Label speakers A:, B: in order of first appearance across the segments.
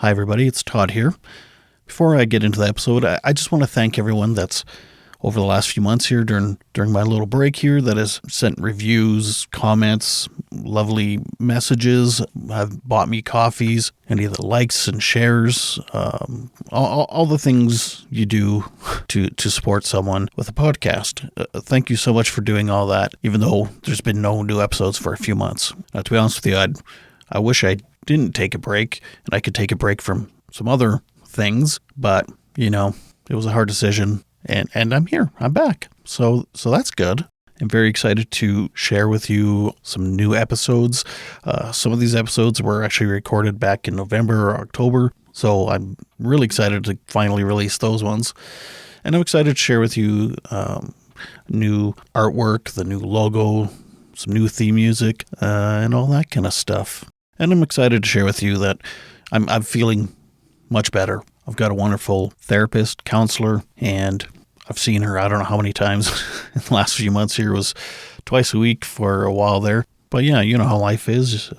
A: Hi, everybody. It's Todd here. Before I get into the episode, I just want to thank everyone that's over the last few months here during my little break here that has sent reviews, comments, lovely messages, have bought me coffees, any of the likes and shares, all the things you do to support someone with a podcast. Thank you so much for doing all that, even though there's been no new episodes for a few months. Now, to be honest with you, I wish I didn't take a break and I could take a break from some other things, but it was a hard decision and I'm here. I'm back. So that's good. I'm very excited to share with you some new episodes. Some of these episodes were actually recorded back in November or October, so I'm really excited to finally release those ones. And I'm excited to share with you new artwork, the new logo, some new theme music, and all that kind of stuff. And I'm excited to share with you that I'm feeling much better. I've got a wonderful therapist, counselor, and I've seen her I don't know how many times in the last few months here. It was twice a week for a while there. But yeah, you know how life is.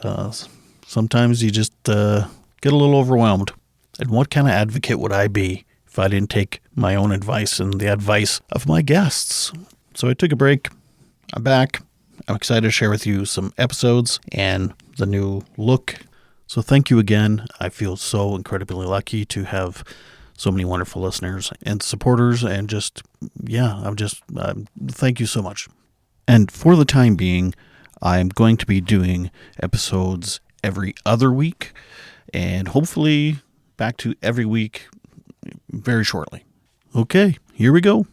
A: Sometimes you just get a little overwhelmed. And what kind of advocate would I be if I didn't take my own advice and the advice of my guests? So I took a break. I'm back. I'm excited to share with you some episodes and the new look. So thank you again. I feel so incredibly lucky to have so many wonderful listeners and supporters, and thank you so much. And for the time being, I'm going to be doing episodes every other week, and hopefully back to every week very shortly. Okay, here we go.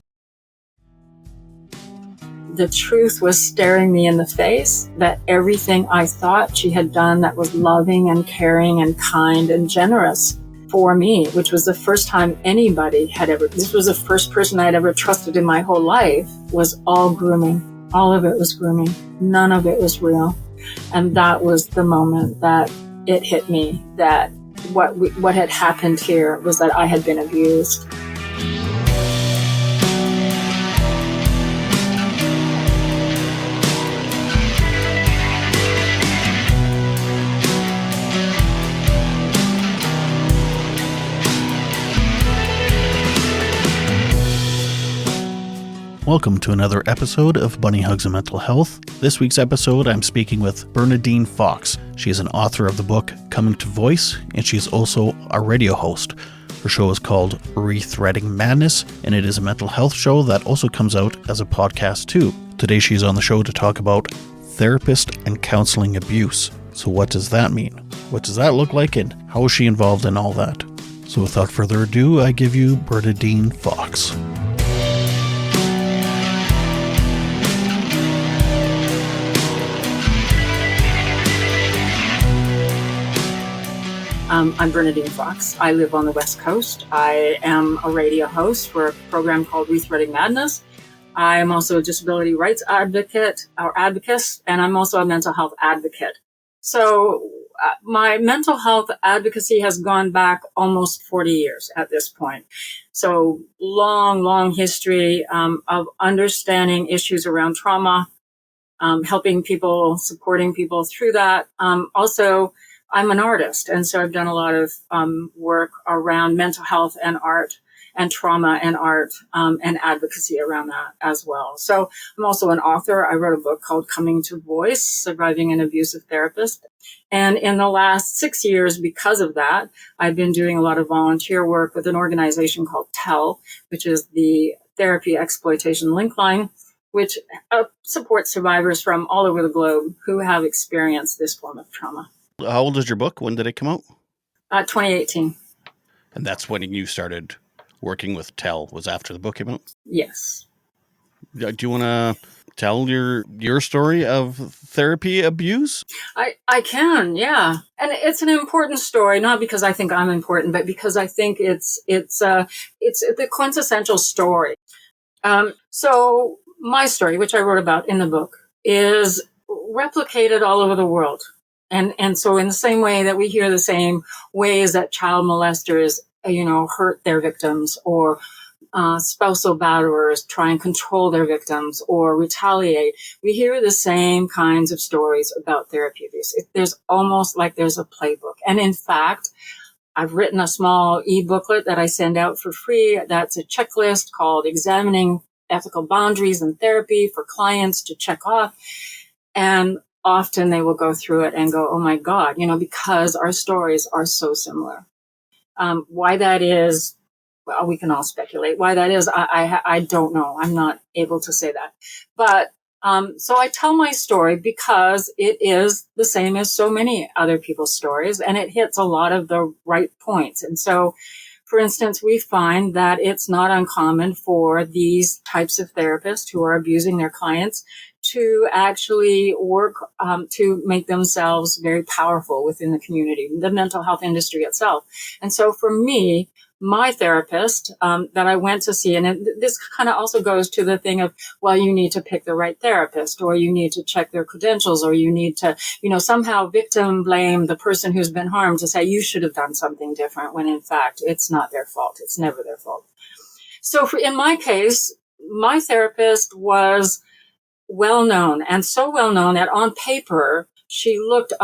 B: The truth was staring me in the face, that everything I thought she had done that was loving and caring and kind and generous for me, which was the first time anybody had ever, this was the first person I'd ever trusted in my whole life, was all grooming. All of it was grooming. None of it was real. And that was the moment that it hit me that what had happened here was that I had been abused.
A: Welcome to another episode of Bunny Hugs and Mental Health. This week's episode, I'm speaking with Bernadine Fox. She is an author of the book Coming to Voice, and she is also a radio host. Her show is called ReThreading Madness, and it is a mental health show that also comes out as a podcast too. Today she's on the show to talk about therapist and counseling abuse. So what does that mean? What does that look like, and how is she involved in all that? So without further ado, I give you Bernadine Fox.
B: I'm Bernadine Fox. I live on the West Coast. I am a radio host for a program called ReThreading Madness. I am also a disability rights advocate, and I'm also a mental health advocate. So my mental health advocacy has gone back almost 40 years at this point. So long history of understanding issues around trauma, helping people, supporting people through that. Also, I'm an artist, and so I've done a lot of work around mental health and art and trauma and art and advocacy around that as well. So I'm also an author. I wrote a book called Coming to Voice, Surviving an Abusive Therapist. And in the last 6 years, because of that, I've been doing a lot of volunteer work with an organization called TEL, which is the Therapy Exploitation Link Line, which supports survivors from all over the globe who have experienced this form of trauma.
A: How old is your book? When did it come out?
B: 2018.
A: And that's when you started working with TEL, was after the book came out?
B: Yes.
A: Do you want to tell your story of therapy abuse?
B: I can, yeah. And it's an important story, not because I think I'm important, but because I think it's the quintessential story. So my story, which I wrote about in the book, is replicated all over the world. And so in the same way that we hear the same ways that child molesters, hurt their victims, or spousal batterers try and control their victims or retaliate, we hear the same kinds of stories about therapy abuse. There's almost like there's a playbook. And in fact, I've written a small e-booklet that I send out for free. That's a checklist called Examining Ethical Boundaries in Therapy for clients to check off. And often they will go through it and go, oh my God, because our stories are so similar. Why that is, well, we can all speculate. Why that is, I don't know. I'm not able to say that. But so I tell my story because it is the same as so many other people's stories, and it hits a lot of the right points. And so, for instance, we find that it's not uncommon for these types of therapists who are abusing their clients to actually work to make themselves very powerful within the community, the mental health industry itself. And so for me, my therapist that I went to see, and this kind of also goes to the thing of, well, you need to pick the right therapist, or you need to check their credentials, or you need to, somehow victim blame the person who's been harmed to say you should have done something different, when in fact it's not their fault. It's never their fault. So in my case, my therapist was well known, and so well known that on paper she looked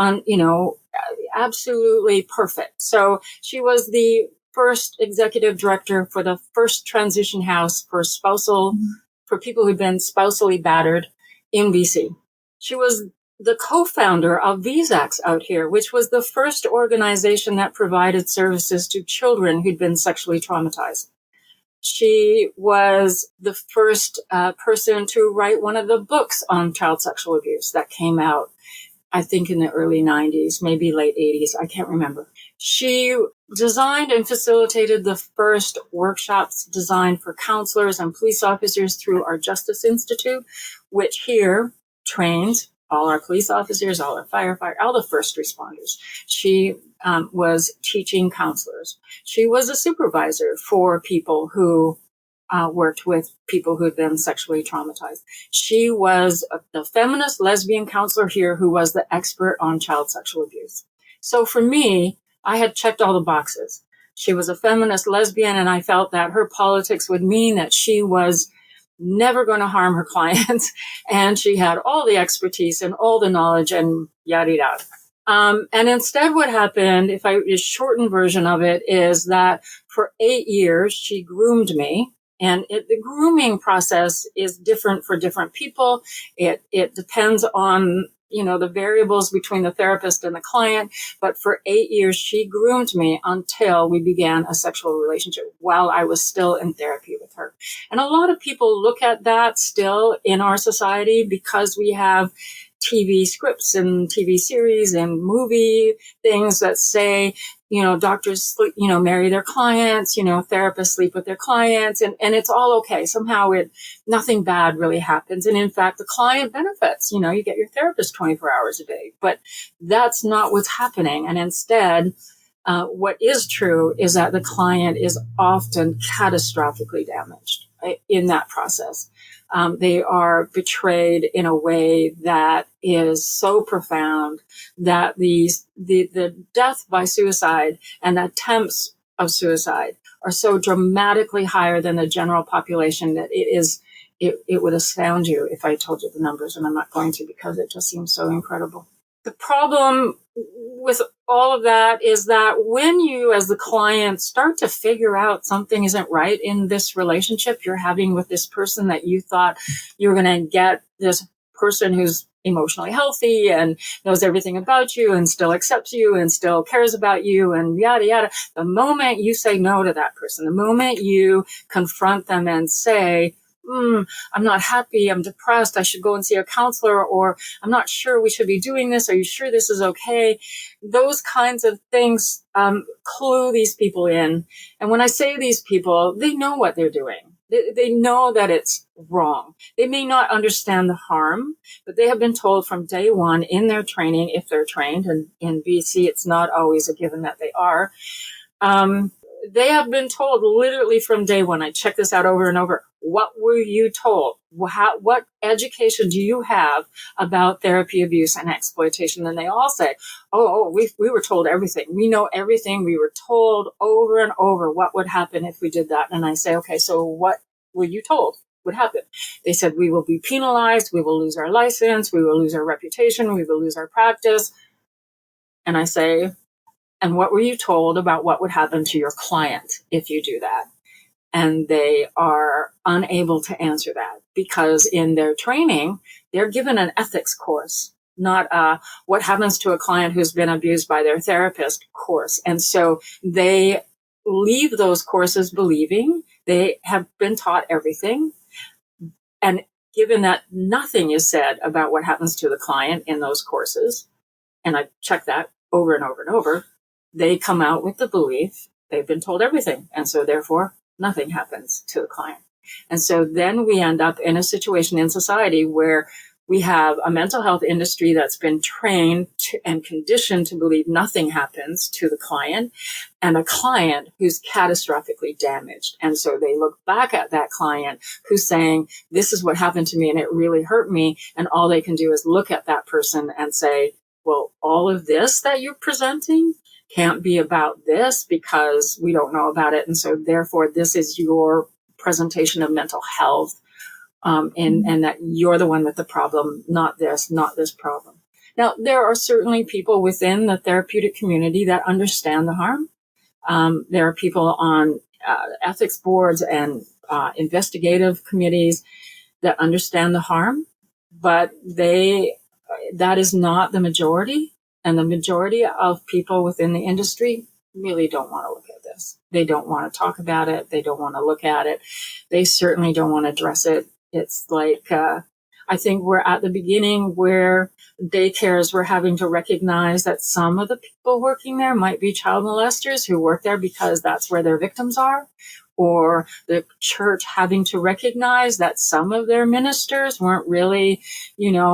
B: absolutely perfect. So she was the first executive director for the first transition house for for people who'd been spousally battered in BC. She was the co-founder of VSACS out here, which was the first organization that provided services to children who'd been sexually traumatized. She was the first person to write one of the books on child sexual abuse that came out, I think, in the early 90s, maybe late 80s. I can't remember. She designed and facilitated the first workshops designed for counselors and police officers through our Justice Institute, which here trains all our police officers, all our firefighters, all the first responders. She was teaching counselors. She was a supervisor for people who worked with people who had been sexually traumatized. She was the feminist lesbian counselor here who was the expert on child sexual abuse. So for me, I had checked all the boxes. She was a feminist lesbian, and I felt that her politics would mean that she was never going to harm her clients, and she had all the expertise and all the knowledge and yada yada. And instead what happened, if I a shortened version of it, is that for 8 years she groomed me. And the grooming process is different for different people. It depends on, the variables between the therapist and the client. But for 8 years, she groomed me until we began a sexual relationship while I was still in therapy with her. And a lot of people look at that still in our society because we have TV scripts and TV series and movie things that say, doctors, marry their clients, therapists sleep with their clients, and it's all okay. Somehow nothing bad really happens. And in fact, the client benefits, you get your therapist 24 hours a day, but that's not what's happening. And instead, what is true is that the client is often catastrophically damaged in that process. They are betrayed in a way that is so profound that the death by suicide and attempts of suicide are so dramatically higher than the general population that it would astound you if I told you the numbers, and I'm not going to because it just seems so incredible. The problem with all of that is that when you, as the client, start to figure out something isn't right in this relationship you're having with this person, that you thought you were going to get this person who's emotionally healthy and knows everything about you and still accepts you and still cares about you and yada, yada. The moment you say no to that person, the moment you confront them and say, I'm not happy, I'm depressed, I should go and see a counselor, or I'm not sure we should be doing this, are you sure this is okay? Those kinds of things clue these people in. And when I say these people, they know what they're doing. They know that it's wrong. They may not understand the harm, but they have been told from day one in their training, if they're trained, and in BC it's not always a given that they are, they have been told literally from day one. I check this out over and over. What were you told? What education do you have about therapy abuse and exploitation? And they all say, we were told everything. We know everything. We were told over and over what would happen if we did that. And I say, okay, so what were you told would happen? They said, we will be penalized. We will lose our license. We will lose our reputation. We will lose our practice. And I say, And what were you told about what would happen to your client if you do that? And they are unable to answer that because in their training, they're given an ethics course, not what happens to a client who's been abused by their therapist course. And so they leave those courses believing they have been taught everything. And given that nothing is said about what happens to the client in those courses, and I check that over and over and over, they come out with the belief they've been told everything. And so therefore, nothing happens to the client. And so then we end up in a situation in society where we have a mental health industry that's been trained and conditioned to believe nothing happens to the client, and a client who's catastrophically damaged. And so they look back at that client who's saying, this is what happened to me and it really hurt me. And all they can do is look at that person and say, well, all of this that you're presenting can't be about this because we don't know about it. And so therefore, this is your presentation of mental health. And that you're the one with the problem, not this problem. Now, there are certainly people within the therapeutic community that understand the harm. There are people on ethics boards and investigative committees that understand the harm, but that is not the majority. And the majority of people within the industry really don't want to look at this. They don't want to talk about it. They don't want to look at it. They certainly don't want to address it. It's like, I think we're at the beginning where daycares were having to recognize that some of the people working there might be child molesters who work there because that's where their victims are, or the church having to recognize that some of their ministers weren't really,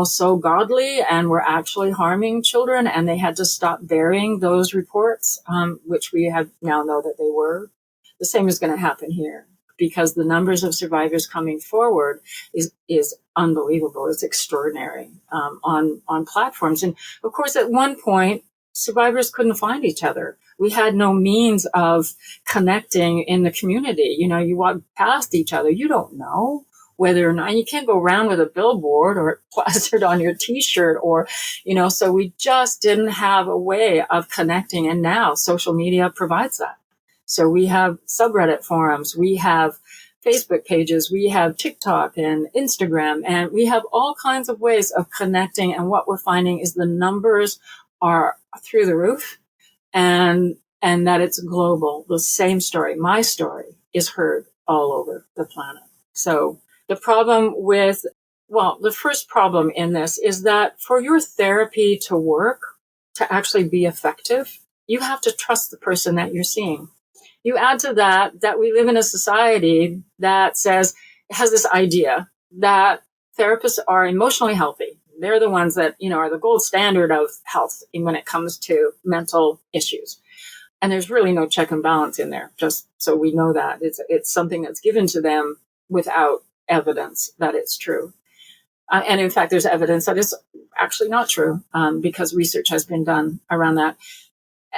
B: so godly and were actually harming children, and they had to stop bearing those reports, which we have now know that they were. The same is going to happen here, because the numbers of survivors coming forward is unbelievable. It's extraordinary on platforms. And of course, at one point, survivors couldn't find each other. We had no means of connecting in the community. You walk past each other. You don't know whether or not, you can't go around with a billboard or plastered on your t-shirt so we just didn't have a way of connecting. And now social media provides that. So we have subreddit forums, we have Facebook pages, we have TikTok and Instagram, and we have all kinds of ways of connecting. And what we're finding is the numbers are through the roof, and that it's global. The same story, my story, is heard all over the planet. So the first problem in this is that for your therapy to work, to actually be effective, you have to trust the person that you're seeing. You add to that we live in a society that has this idea that therapists are emotionally healthy. They're the ones that, are the gold standard of health when it comes to mental issues. And there's really no check and balance in there, just so we know that. It's something that's given to them without evidence that it's true. And in fact, there's evidence that it's actually not true, because research has been done around that.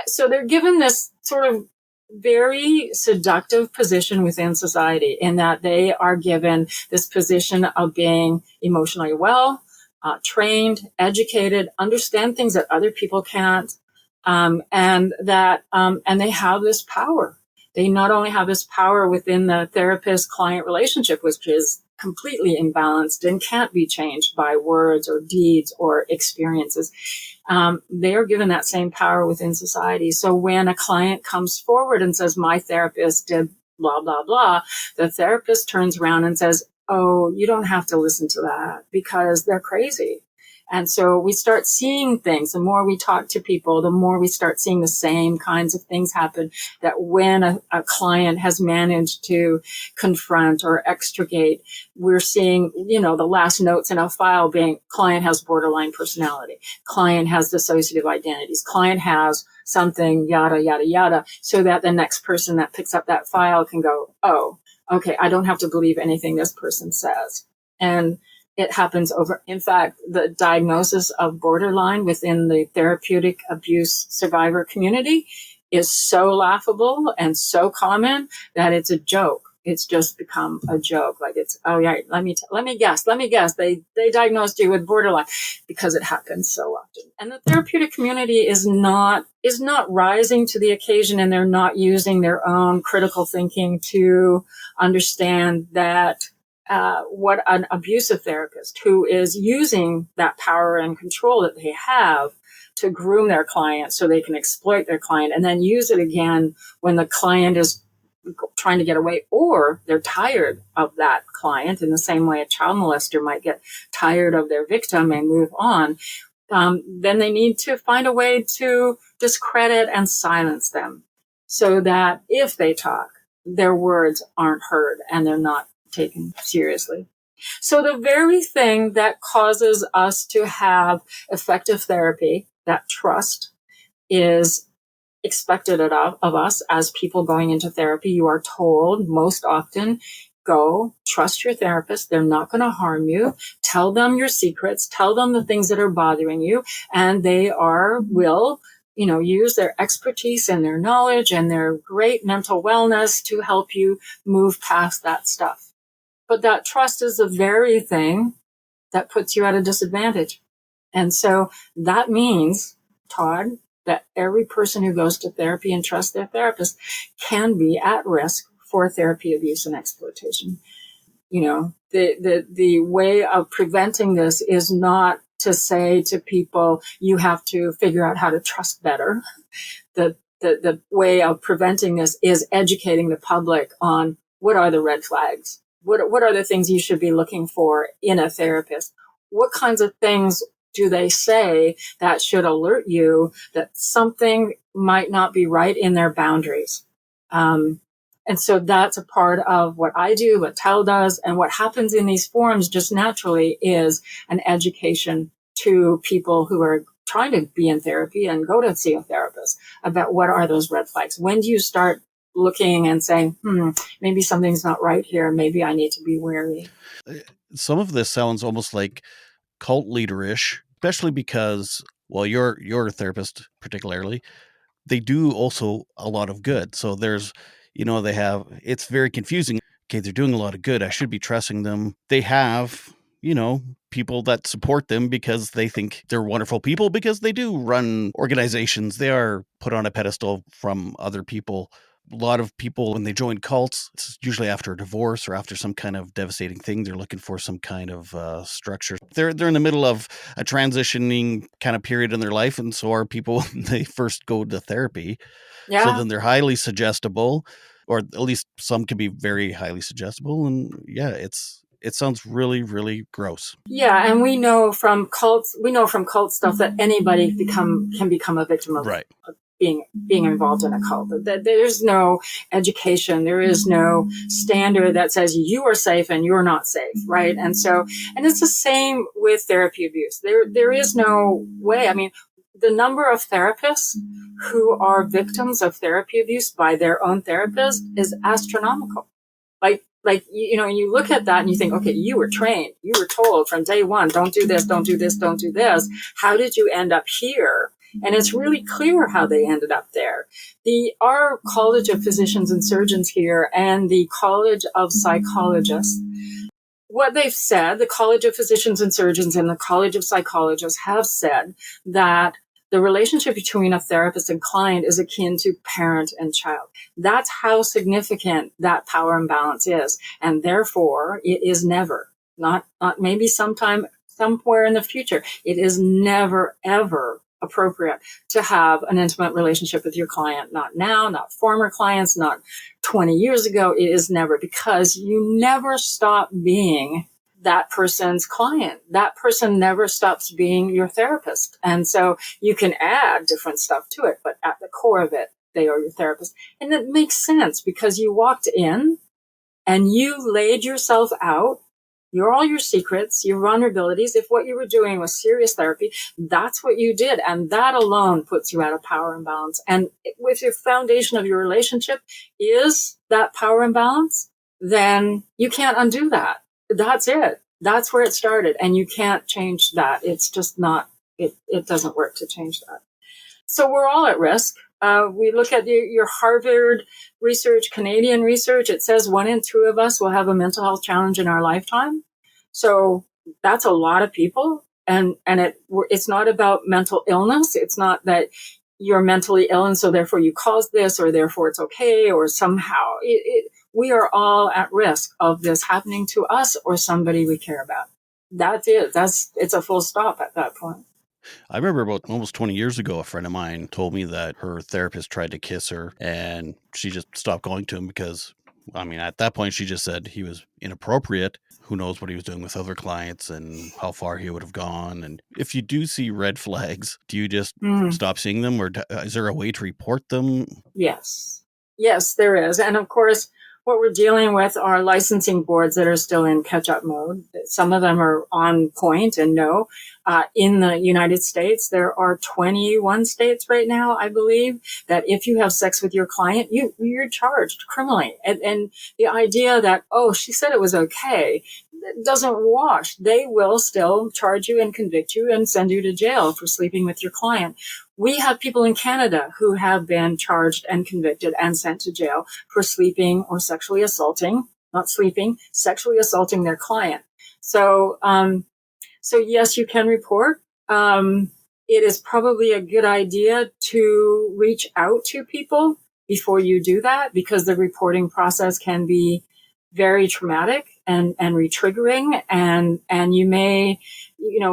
B: So they're given this sort of very seductive position within society, in that they are given this position of being emotionally well, trained, educated, understand things that other people can't, and they have this power. They not only have this power within the therapist-client relationship, which is completely imbalanced and can't be changed by words or deeds or experiences. They are given that same power within society. So when a client comes forward and says, my therapist did blah, blah, blah, the therapist turns around and says, oh, you don't have to listen to that because they're crazy. And so we start seeing things. The more we talk to people, the more we start seeing the same kinds of things happen, that when a client has managed to confront or extricate, we're seeing, the last notes in a file being client has borderline personality, client has dissociative identities, client has something, yada, yada, yada, so that the next person that picks up that file can go, oh, okay, I don't have to believe anything this person says. And it happens over. In fact, the diagnosis of borderline within the therapeutic abuse survivor community is so laughable and so common that it's a joke. It's just become a joke. Like it's, oh yeah, let me guess. They diagnosed you with borderline, because it happens so often. And the therapeutic community is not rising to the occasion, and they're not using their own critical thinking to understand that what an abusive therapist who is using that power and control that they have to groom their client so they can exploit their client and then use it again when the client is trying to get away, or they're tired of that client in the same way a child molester might get tired of their victim and move on. Then they need to find a way to discredit and silence them so that if they talk, their words aren't heard and they're not taken seriously. So the very thing that causes us to have effective therapy, that trust, is expected of us as people going into therapy. You are told most often, go trust your therapist. They're not going to harm you. Tell them your secrets. Tell them the things that are bothering you. And they will use their expertise and their knowledge and their great mental wellness to help you move past that stuff. But that trust is the very thing that puts you at a disadvantage. And so that means, Todd, that every person who goes to therapy and trusts their therapist can be at risk for therapy abuse and exploitation. The way of preventing this is not to say to people, you have to figure out how to trust better. The way of preventing this is educating the public on what are the red flags. What are the things you should be looking for in a therapist? What kinds of things do they say that should alert you that something might not be right in their boundaries? And so that's a part of what I do, what Tel does, and what happens in these forums just naturally is an education to people who are trying to be in therapy and go to see a therapist about what are those red flags. When do you start looking and saying, maybe something's not right here. Maybe I need to be wary.
A: Some of this sounds almost like cult leader-ish, especially because, well, you're a therapist particularly. They do also a lot of good. So there's, it's very confusing. Okay, they're doing a lot of good. I should be trusting them. They have, people that support them because they think they're wonderful people, because they do run organizations. They are put on a pedestal from other people. A lot of people, when they join cults, it's usually after a divorce or after some kind of devastating thing. They're looking for some kind of structure. They're in the middle of a transitioning kind of period in their life, and so are people when they first go to therapy.
B: Yeah.
A: So then they're highly suggestible, or at least some can be very highly suggestible. And yeah, it sounds really, really gross.
B: Yeah, and we know from cult stuff that anybody can become a victim of
A: right.
B: being involved in a cult. There's no education. There is no standard that says you are safe and you're not safe, right? And it's the same with therapy abuse. There is no way. I mean, the number of therapists who are victims of therapy abuse by their own therapist is astronomical. You look at that and you think, okay, you were trained. You were told from day one, don't do this, don't do this, don't do this. How did you end up here? And it's really clear how they ended up there. Our College of Physicians and Surgeons here and the College of Psychologists, what they've said, the College of Physicians and Surgeons and the College of Psychologists have said that the relationship between a therapist and client is akin to parent and child. That's how significant that power imbalance is. And therefore, it is never, not maybe sometime, somewhere in the future, it is never, ever appropriate to have an intimate relationship with your client. Not now, not former clients, not 20 years ago. It is never, because you never stop being that person's client. That person never stops being your therapist. And so you can add different stuff to it, but at the core of it, they are your therapist. And it makes sense because you walked in and you laid yourself out. All your secrets, your vulnerabilities. If what you were doing was serious therapy, that's what you did. And that alone puts you at a power imbalance. And if your foundation of your relationship is that power imbalance, then you can't undo that. That's it. That's where it started. And you can't change that. It's just not, it doesn't work to change that. So we're all at risk. We look at your Harvard research, Canadian research. It says 1 in 2 of us will have a mental health challenge in our lifetime. So that's a lot of people. And it's not about mental illness. It's not that you're mentally ill and so therefore you caused this or therefore it's okay or somehow. We are all at risk of this happening to us or somebody we care about. That's it. It's a full stop at that point.
A: I remember about almost 20 years ago, a friend of mine told me that her therapist tried to kiss her and she just stopped going to him because, I mean, at that point, she just said he was inappropriate. Who knows what he was doing with other clients and how far he would have gone. And if you do see red flags, do you just stop seeing them, or is there a way to report them?
B: Yes. Yes, there is. And of course, what we're dealing with are licensing boards that are still in catch-up mode. Some of them are on point and no. In the United States, there are 21 states right now, I believe, that if you have sex with your client, you're charged criminally. And the idea that, oh, she said it was okay, doesn't wash. They will still charge you and convict you and send you to jail for sleeping with your client. We have people in Canada who have been charged and convicted and sent to jail for sleeping or sexually assaulting, not sleeping, sexually assaulting their client. So yes, you can report. It is probably a good idea to reach out to people before you do that because the reporting process can be very traumatic and re-triggering. And you may,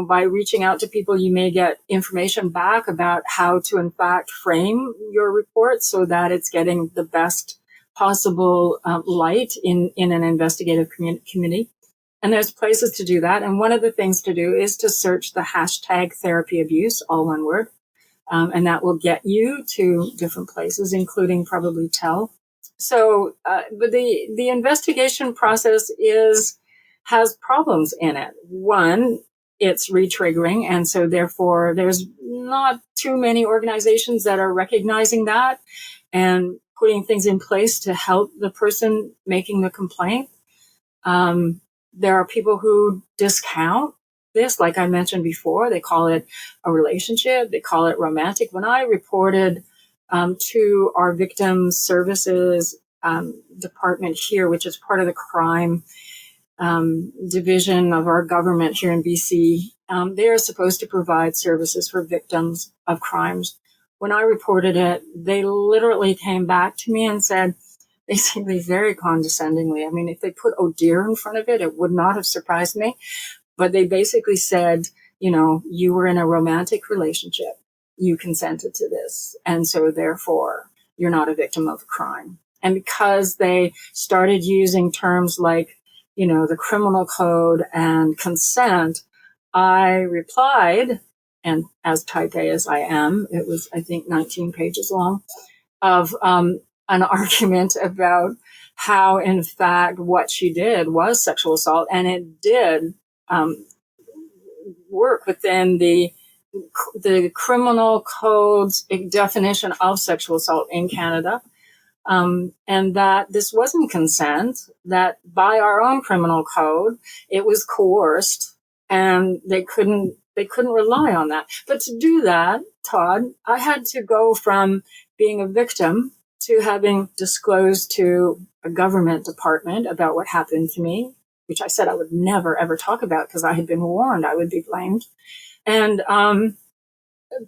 B: by reaching out to people, you may get information back about how to, in fact, frame your report so that it's getting the best possible light in an investigative community. And there's places to do that. And one of the things to do is to search the hashtag therapy abuse, all one word. And that will get you to different places, including probably TEL. So, but the investigation process has problems in it. One, it's re-triggering. And so therefore there's not too many organizations that are recognizing that and putting things in place to help the person making the complaint. There are people who discount this, like I mentioned before. They call it a relationship. They call it romantic. When I reported to our victim services department here, which is part of the crime division of our government here in BC, they are supposed to provide services for victims of crimes. When I reported it, they literally came back to me and said, basically very condescendingly, I mean, if they put "oh dear" in front of it, it would not have surprised me. But they basically said, you were in a romantic relationship. You consented to this. And so therefore, you're not a victim of a crime. And because they started using terms like, the criminal code and consent, I replied, and as type A as I am, it was, I think, 19 pages long, of an argument about how, in fact, what she did was sexual assault, and it did work within the criminal code's definition of sexual assault in Canada, and that this wasn't consent, that by our own criminal code, it was coerced, and they couldn't rely on that. But to do that, Todd, I had to go from being a victim to having disclosed to a government department about what happened to me, which I said I would never, ever talk about because I had been warned I would be blamed. And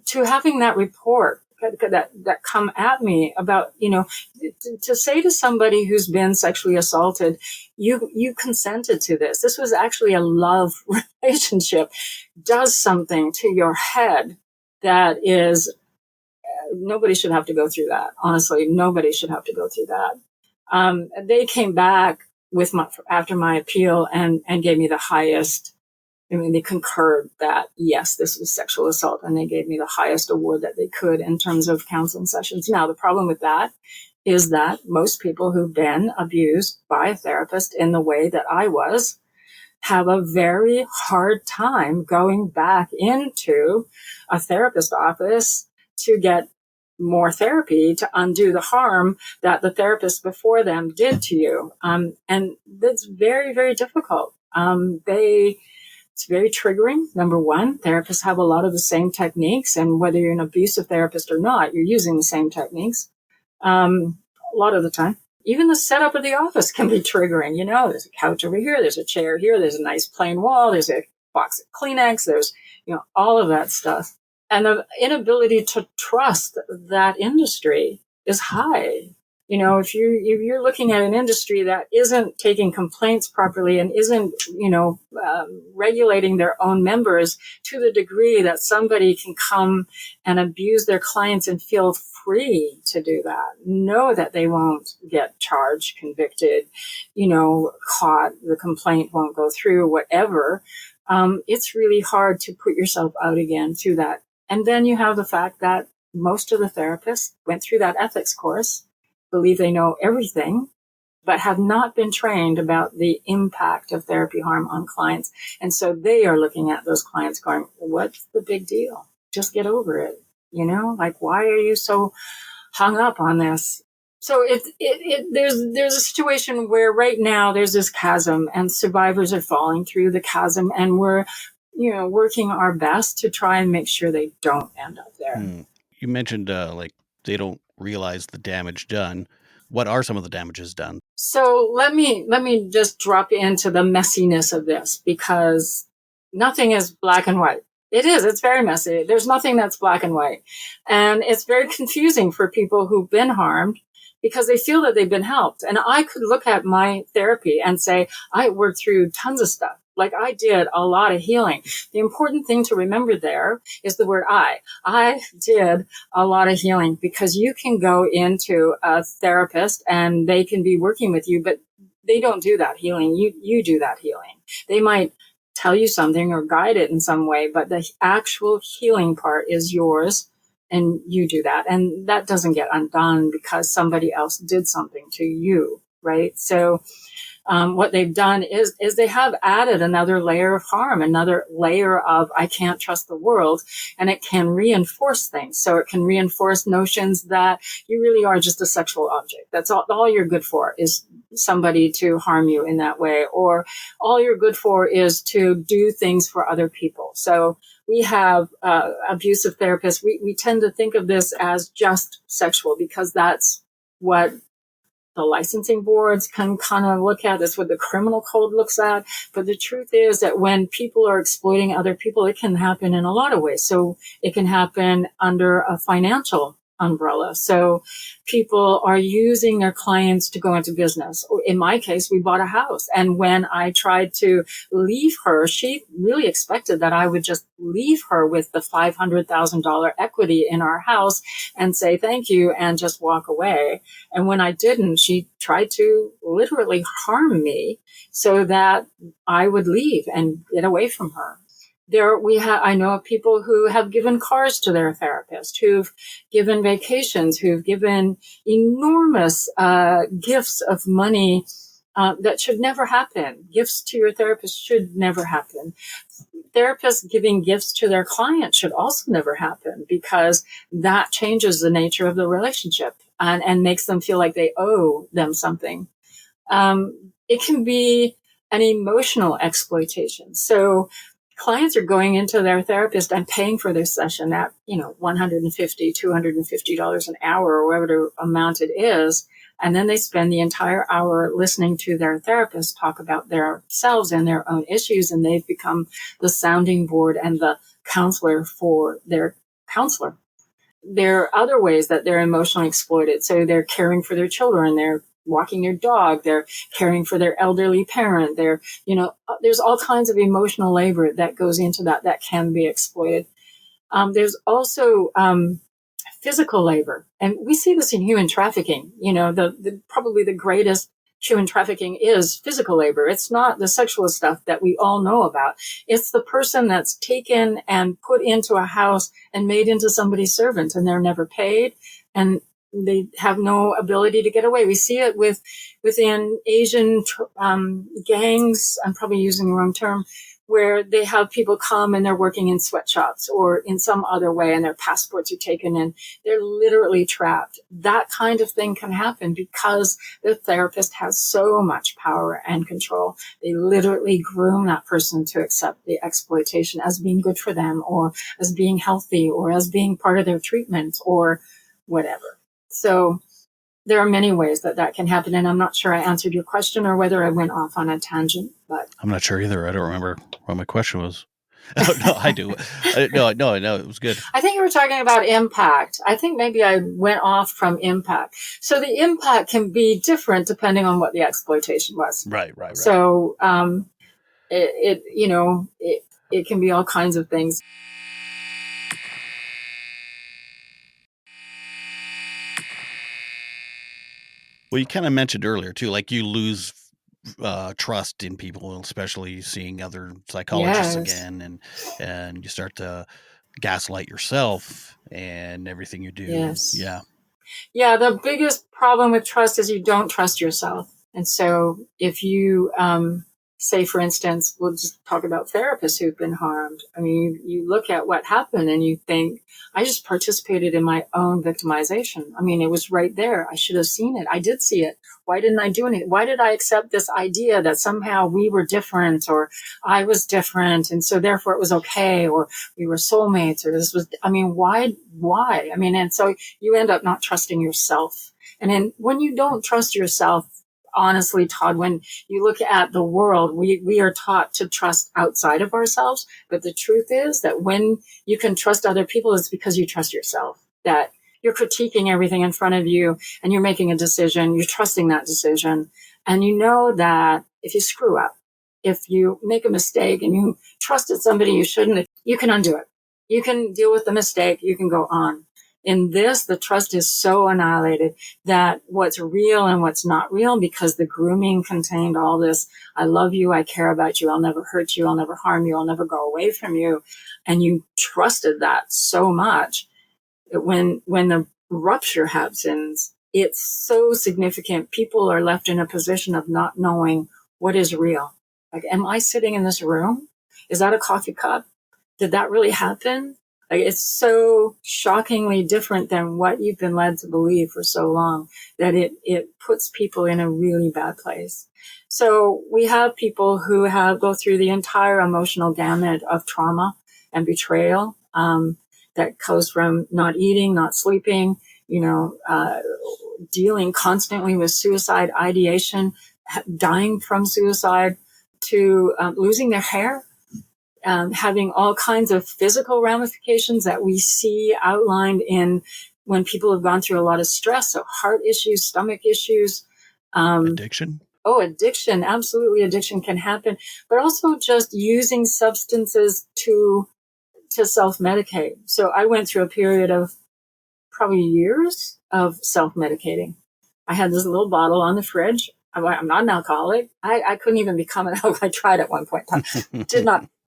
B: to having that report that come at me about, to say to somebody who's been sexually assaulted, you consented to this. This was actually a love relationship, does something to your head that is, nobody should have to go through that. Honestly, nobody should have to go through that. They came back after my appeal and gave me the highest. I mean, they concurred that, yes, this was sexual assault, and they gave me the highest award that they could in terms of counseling sessions. Now, the problem with that is that most people who've been abused by a therapist in the way that I was have a very hard time going back into a therapist office to get more therapy to undo the harm that the therapist before them did to you. And that's very, very difficult. It's very triggering. Number one, therapists have a lot of the same techniques, and whether you're an abusive therapist or not, you're using the same techniques a lot of the time. Even the setup of the office can be triggering. You know, there's a couch over here, there's a chair here, there's a nice plain wall, there's a box of Kleenex, there's, you know, all of that stuff. And the inability to trust that industry is high. You know, if you're looking at an industry that isn't taking complaints properly and isn't, you know, regulating their own members to the degree that somebody can come and abuse their clients and feel free to do that, know that they won't get charged, convicted, you know, caught, the complaint won't go through, whatever, it's really hard to put yourself out again through that. And then you have the fact that most of the therapists went through that ethics course, believe they know everything, but have not been trained about the impact of therapy harm on clients. And so they are looking at those clients going, what's the big deal? Just get over it. You know, like, why are you so hung up on this? So there's a situation where right now there's this chasm and survivors are falling through the chasm, and we're, you know, working our best to try and make sure they don't end up there.
A: You mentioned like they don't realize the damage done. What are some of the damages done?
B: So let me just drop into the messiness of this, because nothing is black and white. It's very messy. There's nothing that's black and white. And it's very confusing for people who've been harmed because they feel that they've been helped. And I could look at my therapy and say, I worked through tons of stuff. Like, I did a lot of healing. The important thing to remember there is the word I. I did a lot of healing, because you can go into a therapist and they can be working with you, but they don't do that healing. You do that healing. They might tell you something or guide it in some way, but the actual healing part is yours, and you do that. And that doesn't get undone because somebody else did something to you, right? So what they've done is they have added another layer of harm, another layer of I can't trust the world, and it can reinforce things. So it can reinforce notions that you really are just a sexual object. That's all you're good for is somebody to harm you in that way, or all you're good for is to do things for other people. So we have abusive therapists. We tend to think of this as just sexual because that's what the licensing boards can kind of look at. That's what the criminal code looks at. But the truth is that when people are exploiting other people, it can happen in a lot of ways. So it can happen under a financial umbrella. So people are using their clients to go into business. In my case, we bought a house. And when I tried to leave her, she really expected that I would just leave her with the $500,000 equity in our house and say thank you and just walk away. And when I didn't, she tried to literally harm me so that I would leave and get away from her. I know of people who have given cars to their therapist, who've given vacations, who've given enormous gifts of money that should never happen. Gifts to your therapist should never happen. Therapists giving gifts to their clients should also never happen, because that changes the nature of the relationship and makes them feel like they owe them something. It can be an emotional exploitation. So clients are going into their therapist and paying for their session at, $150, $250 an hour, or whatever amount it is. And then they spend the entire hour listening to their therapist talk about themselves and their own issues. And they've become the sounding board and the counselor for their counselor. There are other ways that they're emotionally exploited. So they're caring for their children. They're walking their dog, they're caring for their elderly parent, there's all kinds of emotional labor that goes into that can be exploited. There's also physical labor, and we see this in human trafficking. Probably the greatest human trafficking is physical labor. It's not the sexual stuff that we all know about. It's the person that's taken and put into a house and made into somebody's servant, and they're never paid, and they have no ability to get away. We see it within Asian gangs. I'm probably using the wrong term, where they have people come and they're working in sweatshops or in some other way and their passports are taken and they're literally trapped. That kind of thing can happen because the therapist has so much power and control. They literally groom that person to accept the exploitation as being good for them or as being healthy or as being part of their treatment or whatever. So there are many ways that can happen, and I'm not sure I answered your question or whether I went off on a tangent. But
A: I'm not sure either. I don't remember what my question was. Oh, no, I do. No, it was good.
B: I think you were talking about impact. I think maybe I went off from impact. So the impact can be different depending on what the exploitation was.
A: Right.
B: So it can be all kinds of things.
A: Well, you kind of mentioned earlier too, like you lose trust in people, especially seeing other psychologists again, and you start to gaslight yourself and everything you do.
B: Yes.
A: Yeah.
B: The biggest problem with trust is you don't trust yourself. And so if you say, for instance, we'll just talk about therapists who've been harmed. I mean, you look at what happened and you think, I just participated in my own victimization. I mean, it was right there. I should have seen it. I did see it. Why didn't I do anything? Why did I accept this idea that somehow we were different or I was different and so therefore it was okay or we were soulmates or this was, I mean, why? I mean, and so you end up not trusting yourself. And then when you don't trust yourself, honestly, Todd, when you look at the world, we are taught to trust outside of ourselves. But the truth is that when you can trust other people, it's because you trust yourself, that you're critiquing everything in front of you and you're making a decision. You're trusting that decision. And you know that if you screw up, if you make a mistake and you trusted somebody you shouldn't, you can undo it. You can deal with the mistake. You can go on. In this, the trust is so annihilated that what's real and what's not real, because the grooming contained all this, I love you, I care about you, I'll never hurt you, I'll never harm you, I'll never go away from you. And you trusted that so much that when the rupture happens, it's so significant. People are left in a position of not knowing what is real. Like, am I sitting in this room? Is that a coffee cup? Did that really happen? Like, it's so shockingly different than what you've been led to believe for so long that it puts people in a really bad place. So we have people who go through the entire emotional gamut of trauma and betrayal, that goes from not eating, not sleeping, dealing constantly with suicide ideation, dying from suicide, to losing their hair. Having all kinds of physical ramifications that we see outlined in when people have gone through a lot of stress. So heart issues, stomach issues.
A: Addiction.
B: Oh, addiction. Absolutely. Addiction can happen, but also just using substances to self-medicate. So I went through a period of probably years of self-medicating. I had this little bottle on the fridge. I'm not an alcoholic. I couldn't even become an alcoholic. I tried at one point.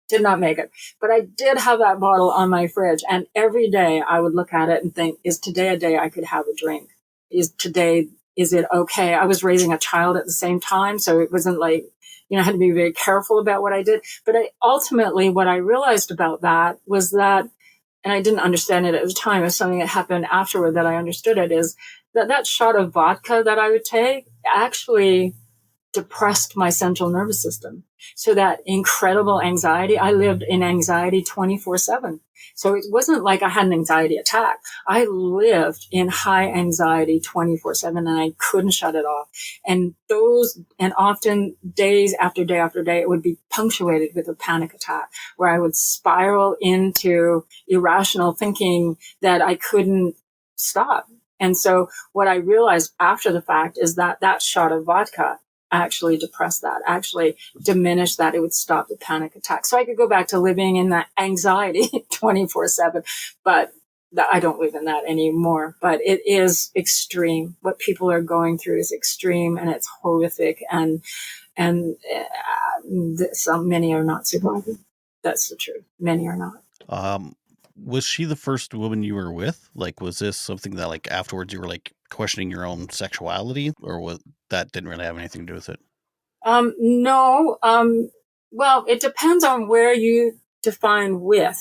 B: Did not make it. But I did have that bottle on my fridge. And every day I would look at it and think, is today a day I could have a drink? Is it okay? I was raising a child at the same time. So it wasn't like, I had to be very careful about what I did. But ultimately, what I realized about that was that, and I didn't understand it at the time, it was something that happened afterward that I understood it, is that shot of vodka that I would take actually depressed my central nervous system. So that incredible anxiety, I lived in anxiety 24/7. So it wasn't like I had an anxiety attack. I lived in high anxiety 24/7 and I couldn't shut it off. And often days after day after day, it would be punctuated with a panic attack where I would spiral into irrational thinking that I couldn't stop. And so what I realized after the fact is that shot of vodka actually depress that, actually diminish that. It would stop the panic attack. So I could go back to living in that anxiety 24/7, but I don't live in that anymore. But it is extreme. What people are going through is extreme and it's horrific. And many are not surviving. That's the truth. Many are not.
A: Was she the first woman you were with? Like, was this something that, like, afterwards you were, like, questioning your own sexuality, or that didn't really have anything to do with it?
B: No. Well, it depends on where you define with.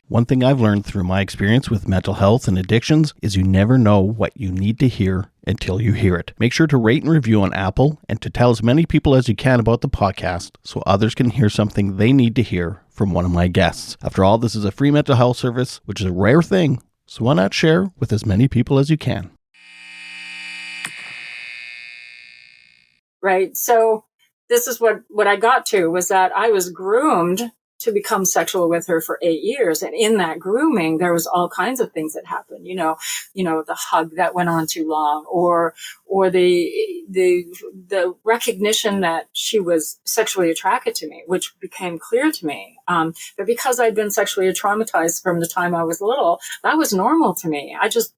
A: One thing I've learned through my experience with mental health and addictions is you never know what you need to hear until you hear it. Make sure to rate and review on Apple and to tell as many people as you can about the podcast so others can hear something they need to hear from one of my guests. After all, this is a free mental health service, which is a rare thing, so why not share with as many people as you can?
B: Right. So this is what I got to, was that I was groomed to become sexual with her for 8 years. And in that grooming, there was all kinds of things that happened, the hug that went on too long, or the recognition that she was sexually attracted to me, which became clear to me. But because I'd been sexually traumatized from the time I was little, that was normal to me. I just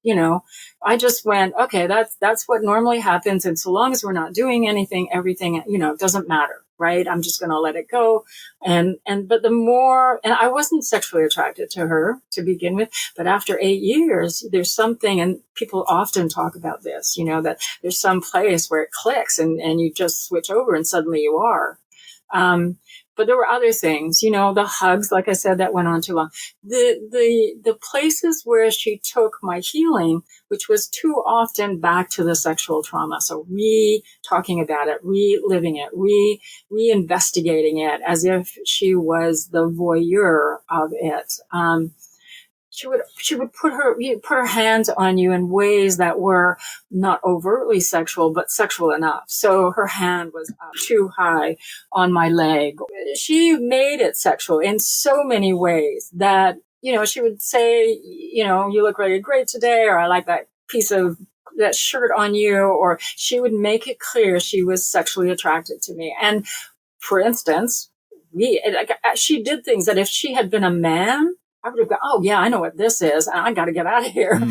B: went, okay, that's what normally happens. And so long as we're not doing anything, everything, doesn't matter. Right. I'm just going to let it go. But the more, and I wasn't sexually attracted to her to begin with, but after 8 years, there's something, and people often talk about this, that there's some place where it clicks and you just switch over and suddenly you are. But there were other things, the hugs, like I said, that went on too long. The places where she took my healing, which was too often back to the sexual trauma. So talking about it, reliving it, re-investigating it as if she was the voyeur of it. She would put her hands on you in ways that were not overtly sexual, but sexual enough. So her hand was up too high on my leg. She made it sexual in so many ways that, she would say, you look really great today, or I like that piece of that shirt on you, or she would make it clear she was sexually attracted to me. And for instance, she did things that if she had been a man, I would have gone, oh yeah, I know what this is, and I got to get out of here.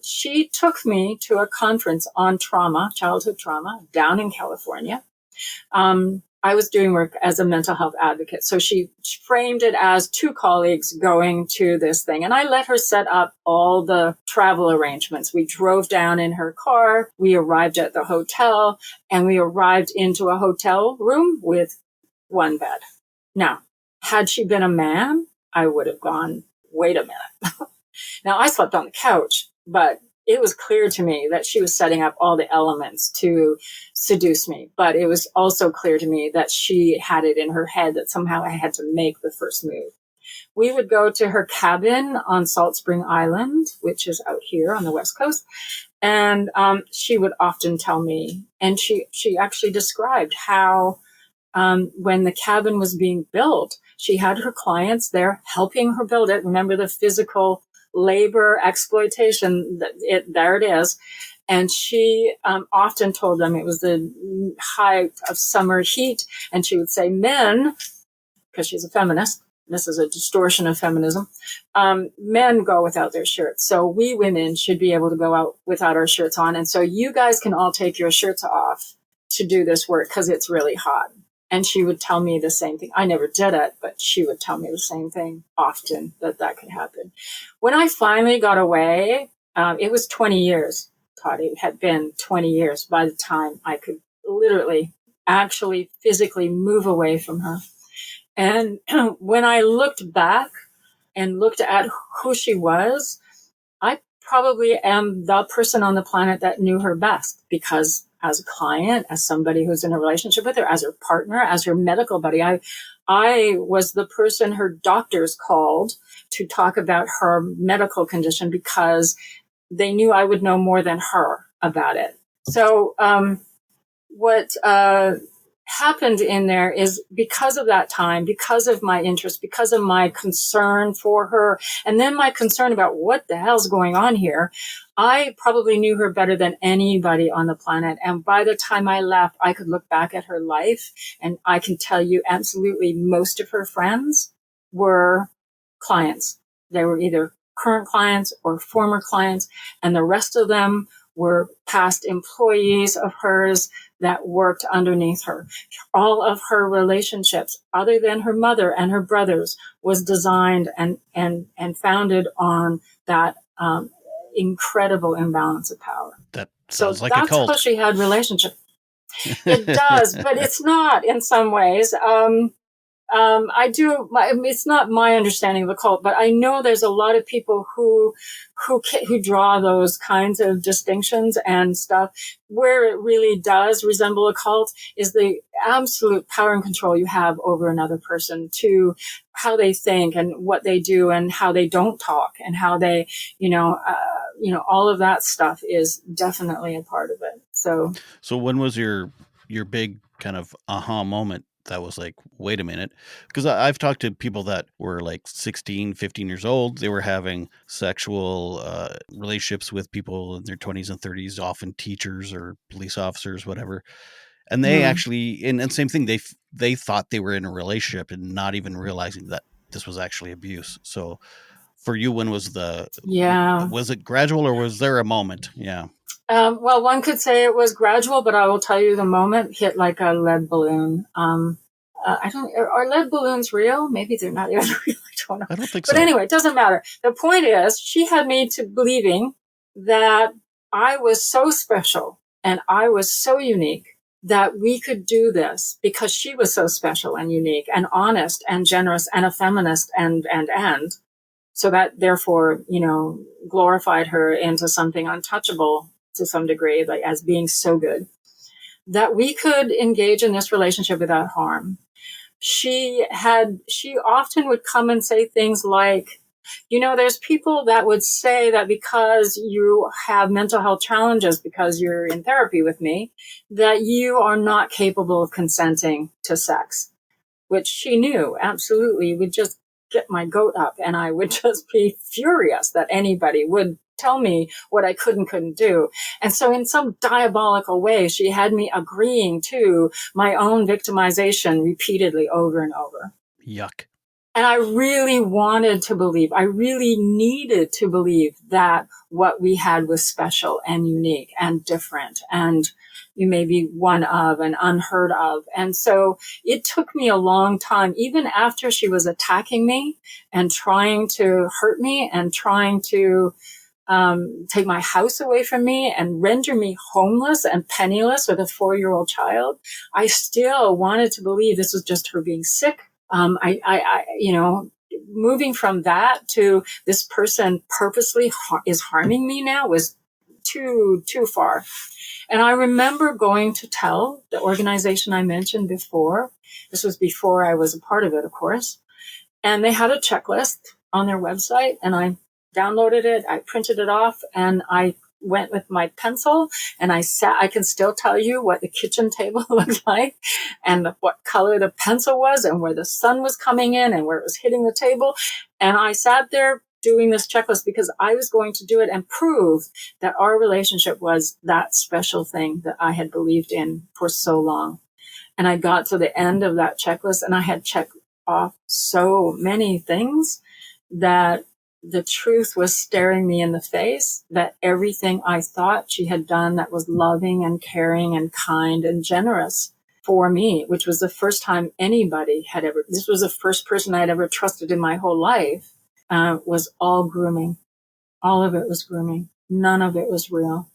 B: She took me to a conference on trauma, childhood trauma, down in California. I was doing work as a mental health advocate. So she framed it as two colleagues going to this thing. And I let her set up all the travel arrangements. We drove down in her car. We arrived at the hotel, and we arrived into a hotel room with one bed. Now, had she been a man, I would have gone, wait a minute. Now, I slept on the couch, but it was clear to me that she was setting up all the elements to seduce me. But it was also clear to me that she had it in her head that somehow I had to make the first move. We would go to her cabin on Salt Spring Island, which is out here on the West Coast. And she would often tell me, and she actually described how when the cabin was being built, she had her clients there helping her build it. Remember the physical labor exploitation, there it is. And she often told them it was the height of summer heat. And she would say, men, because she's a feminist, this is a distortion of feminism, men go without their shirts. So we women should be able to go out without our shirts on. And so you guys can all take your shirts off to do this work because it's really hot. And she would tell me the same thing. I never did it, but she would tell me the same thing often, that could happen. When I finally got away, it was 20 years, Todd. It had been 20 years by the time I could literally, actually, physically move away from her. And when I looked back and looked at who she was, I probably am the person on the planet that knew her best, because as a client, as somebody who's in a relationship with her, as her partner, as her medical buddy, I was the person her doctors called to talk about her medical condition because they knew I would know more than her about it. So what happened in there is, because of that time, because of my interest, because of my concern for her, and then my concern about what the hell's going on here, I probably knew her better than anybody on the planet. And by the time I left, I could look back at her life, and I can tell you absolutely most of her friends were clients. They were either current clients or former clients, and the rest of them were past employees of hers that worked underneath her. All of her relationships, other than her mother and her brothers, was designed and founded on that incredible imbalance of power.
A: That sounds like a cult.
B: That's how she had relationships. It does, but it's not in some ways. It's not my understanding of the cult, but I know there's a lot of people who draw those kinds of distinctions and stuff. Where it really does resemble a cult is the absolute power and control you have over another person, to how they think and what they do and how they don't talk and how they, all of that stuff is definitely a part of it. So
A: when was your big kind of aha moment that was like, wait a minute? Because I've talked to people that were like 16, 15 years old. They were having sexual relationships with people in their 20s and 30s, often teachers or police officers, whatever. And they actually, and same thing, they thought they were in a relationship and not even realizing that this was actually abuse. So for you, when was was it gradual, or was there a moment? Yeah.
B: Well, one could say it was gradual, but I will tell you the moment hit like a lead balloon. Are lead balloons real? Maybe they're not even real. I don't know.
A: I don't think
B: so. But anyway, it doesn't matter. The point is, she had me to believing that I was so special and I was so unique that we could do this because she was so special and unique and honest and generous and a feminist and. So that therefore, glorified her into something untouchable to some degree, like as being so good that we could engage in this relationship without harm. She often would come and say things like, there's people that would say that because you have mental health challenges, because you're in therapy with me, that you are not capable of consenting to sex, which she knew absolutely would just get my goat up, and I would just be furious that anybody would tell me what I couldn't do. And so in some diabolical way, she had me agreeing to my own victimization repeatedly over and over.
A: Yuck.
B: And I really wanted to believe, I really needed to believe that what we had was special and unique and different and you may be one of and unheard of. And so it took me a long time, even after she was attacking me and trying to hurt me and trying to take my house away from me and render me homeless and penniless with a 4-year-old child. I still wanted to believe this was just her being sick. Moving from that to this person purposely is harming me now was too far. And I remember going to tell the organization I mentioned before. This was before I was a part of it, of course. And they had a checklist on their website, and I downloaded it. I printed it off, and I went with my pencil, and I can still tell you what the kitchen table looked like and what color the pencil was and where the sun was coming in and where it was hitting the table. And I sat there doing this checklist because I was going to do it and prove that our relationship was that special thing that I had believed in for so long. And I got to the end of that checklist, and I had checked off so many things that the truth was staring me in the face, that everything I thought she had done that was loving and caring and kind and generous for me, which was the first time anybody had ever, this was the first person I had ever trusted in my whole life, was all grooming. All of it was grooming. None of it was real.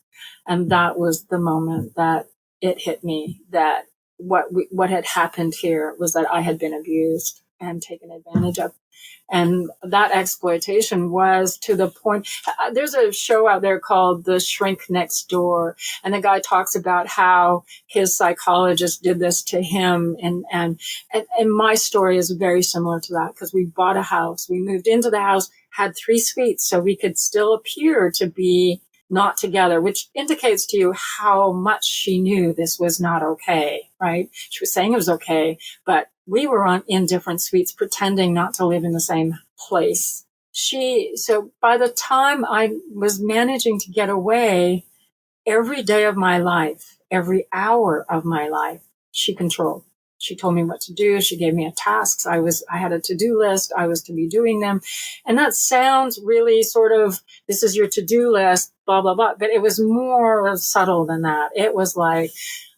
B: And that was the moment that it hit me that what had happened here was that I had been abused and taken advantage of. And that exploitation was to the point, there's a show out there called The Shrink Next Door. And the guy talks about how his psychologist did this to him. And my story is very similar to that because we bought a house. We moved into the house, had 3 suites so we could still appear to be not together, which indicates to you how much she knew this was not okay, right? She was saying it was okay, but we were in different suites pretending not to live in the same place. So by the time I was managing to get away, every day of my life, every hour of my life, she controlled. She told me what to do. She gave me tasks. I had a to-do list. I was to be doing them. And that sounds really sort of, this is your to-do list, blah, blah, blah. But it was more subtle than that. It was like,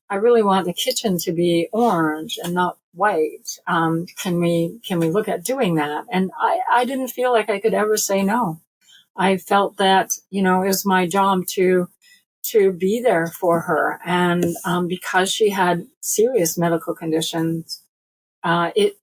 B: I really want the kitchen to be orange and not white. Can we look at doing that? And I didn't feel like I could ever say no. I felt that, it was my job to to be there for her. And because she had serious medical conditions, it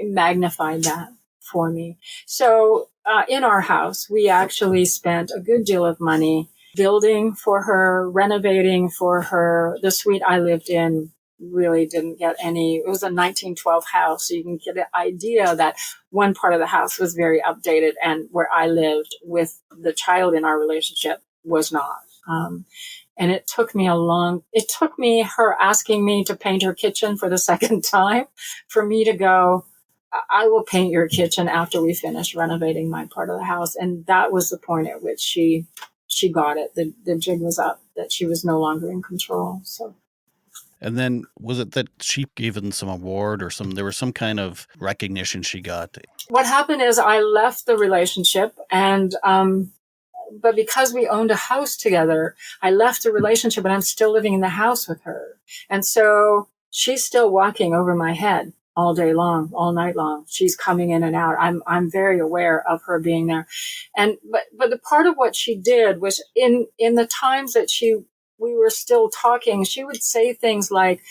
B: magnified that for me. So in our house, we actually spent a good deal of money building for her, renovating for her. The suite I lived in really didn't get any. It was a 1912 house, so you can get an idea that one part of the house was very updated, and where I lived with the child in our relationship was not. And it took me her asking me to paint her kitchen for the second time for me to go, I will paint your kitchen after we finish renovating my part of the house. And that was the point at which she got it. The jig was up, that she was no longer in control. So.
A: And then was it that she given some award or there was some kind of recognition she got?
B: What happened is I left the relationship, and but because we owned a house together, I left the relationship, and I'm still living in the house with her. And so she's still walking over my head all day long, all night long. She's coming in and out. I'm very aware of her being there. And, but the part of what she did was in the times that we were still talking, she would say things like,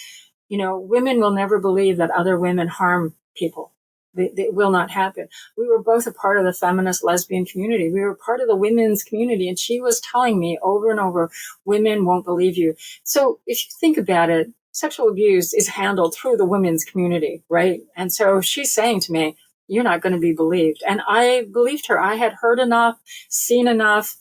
B: women will never believe that other women harm people. It will not happen. We were both a part of the feminist lesbian community. We were part of the women's community. And she was telling me over and over, women won't believe you. So if you think about it, sexual abuse is handled through the women's community, right? And so she's saying to me, you're not going to be believed. And I believed her. I had heard enough, seen enough,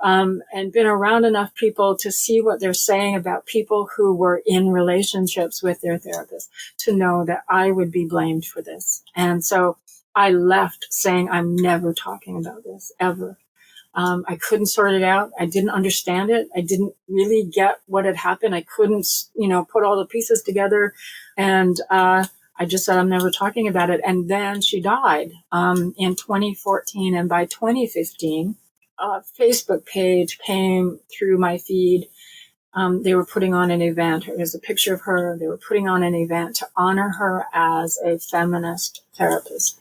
B: and been around enough people to see what they're saying about people who were in relationships with their therapist to know that I would be blamed for this. And so I left saying, I'm never talking about this ever. I couldn't sort it out. I didn't understand it. I didn't really get what had happened. I couldn't, put all the pieces together. And, I just said, I'm never talking about it. And then she died, in 2014. And by 2015, a Facebook page came through my feed. They were putting on an event. There's a picture of her. They were putting on an event to honor her as a feminist therapist.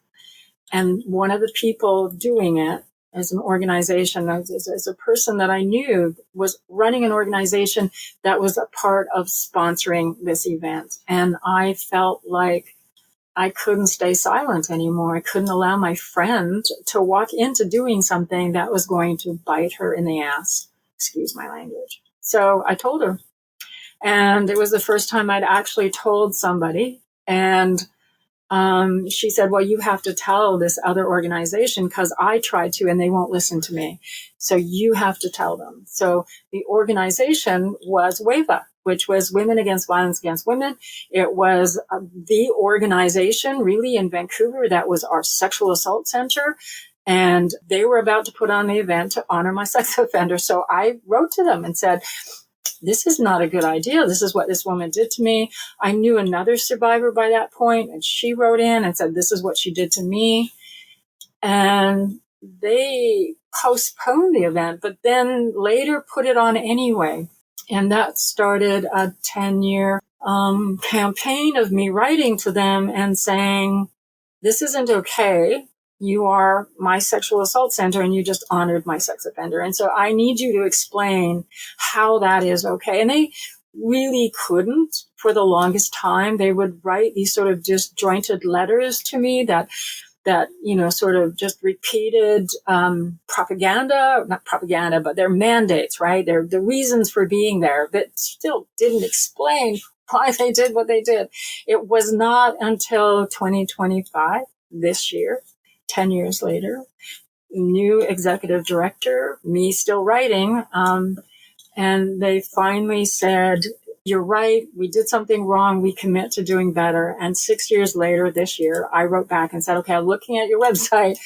B: And one of the people doing it as an organization, as a person that I knew, was running an organization that was a part of sponsoring this event. And I felt like I couldn't stay silent anymore. I couldn't allow my friend to walk into doing something that was going to bite her in the ass. Excuse my language. So I told her. And it was the first time I'd actually told somebody. And she said, well, you have to tell this other organization because I tried to and they won't listen to me. So you have to tell them. So the organization was WAVA, which was Women Against Violence Against Women. It was the organization really in Vancouver that was our sexual assault center. And they were about to put on the event to honor my sex offender. So I wrote to them and said, this is not a good idea. This is what this woman did to me. I knew another survivor by that point, and she wrote in and said, this is what she did to me. And they postponed the event, but then later put it on anyway. And that started a 10-year campaign of me writing to them and saying, this isn't okay. You are my sexual assault center and you just honored my sex offender. And so I need you to explain how that is okay. And they really couldn't for the longest time. They would write these sort of disjointed letters to me that sort of just repeated propaganda, not propaganda, but their mandates, right? The reasons for being there, but still didn't explain why they did what they did. It was not until 2025, this year, 10 years later, new executive director, me still writing, and they finally said, you're right, we did something wrong, we commit to doing better. And 6 years later, this year, I wrote back and said, okay, I'm looking at your website.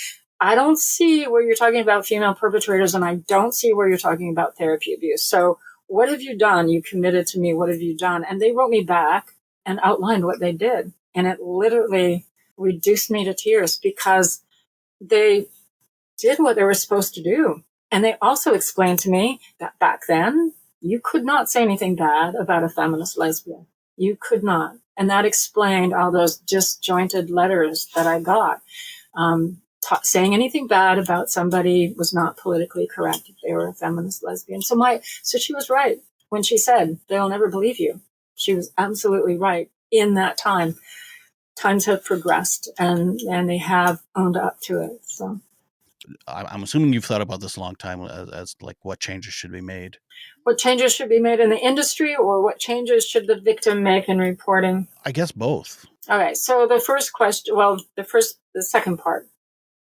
B: I don't see where you're talking about female perpetrators, and I don't see where you're talking about therapy abuse. So what have you done? You committed to me. What have you done? And they wrote me back and outlined what they did. And it literally reduced me to tears because they did what they were supposed to do. And they also explained to me that back then, you could not say anything bad about a feminist lesbian. You could not. And that explained all those disjointed letters that I got. saying anything bad about somebody was not politically correct if they were a feminist lesbian. So she was right when she said, they'll never believe you. She was absolutely right in that time. Times have progressed and they have owned up to it. So
A: I'm assuming you've thought about this a long time as like what changes should be made.
B: What changes should be made in the industry, or what changes should the victim make in reporting?
A: I guess both.
B: Okay, so the first question, the second part,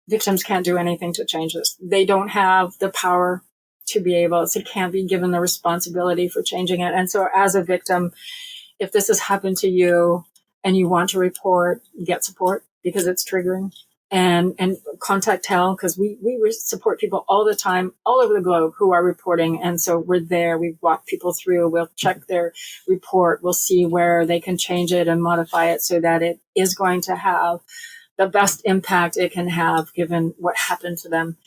B: victims can't do anything to change this. They don't have the power to be able, so can't be given the responsibility for changing it. And so as a victim, if this has happened to you and you want to report, get support because it's triggering. And contact HEL, because we support people all the time, all over the globe who are reporting. And so we're there. We walk people through. We'll check their report. We'll see where they can change it and modify it so that it is going to have the best impact it can have given what happened to them.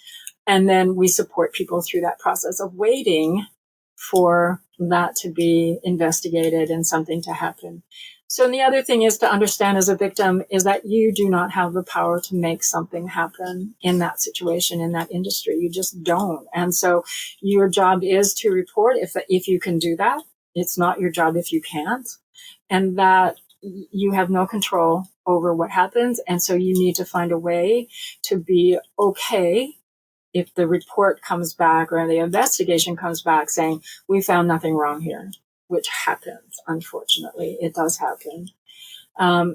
B: And then we support people through that process of waiting for that to be investigated and something to happen. So the other thing is to understand as a victim is that you do not have the power to make something happen in that situation, in that industry. You just don't. And so your job is to report if you can do that. It's not your job if you can't. And that you have no control over what happens. And so you need to find a way to be okay if the report comes back or the investigation comes back saying, we found nothing wrong here, which happens, unfortunately. It does happen.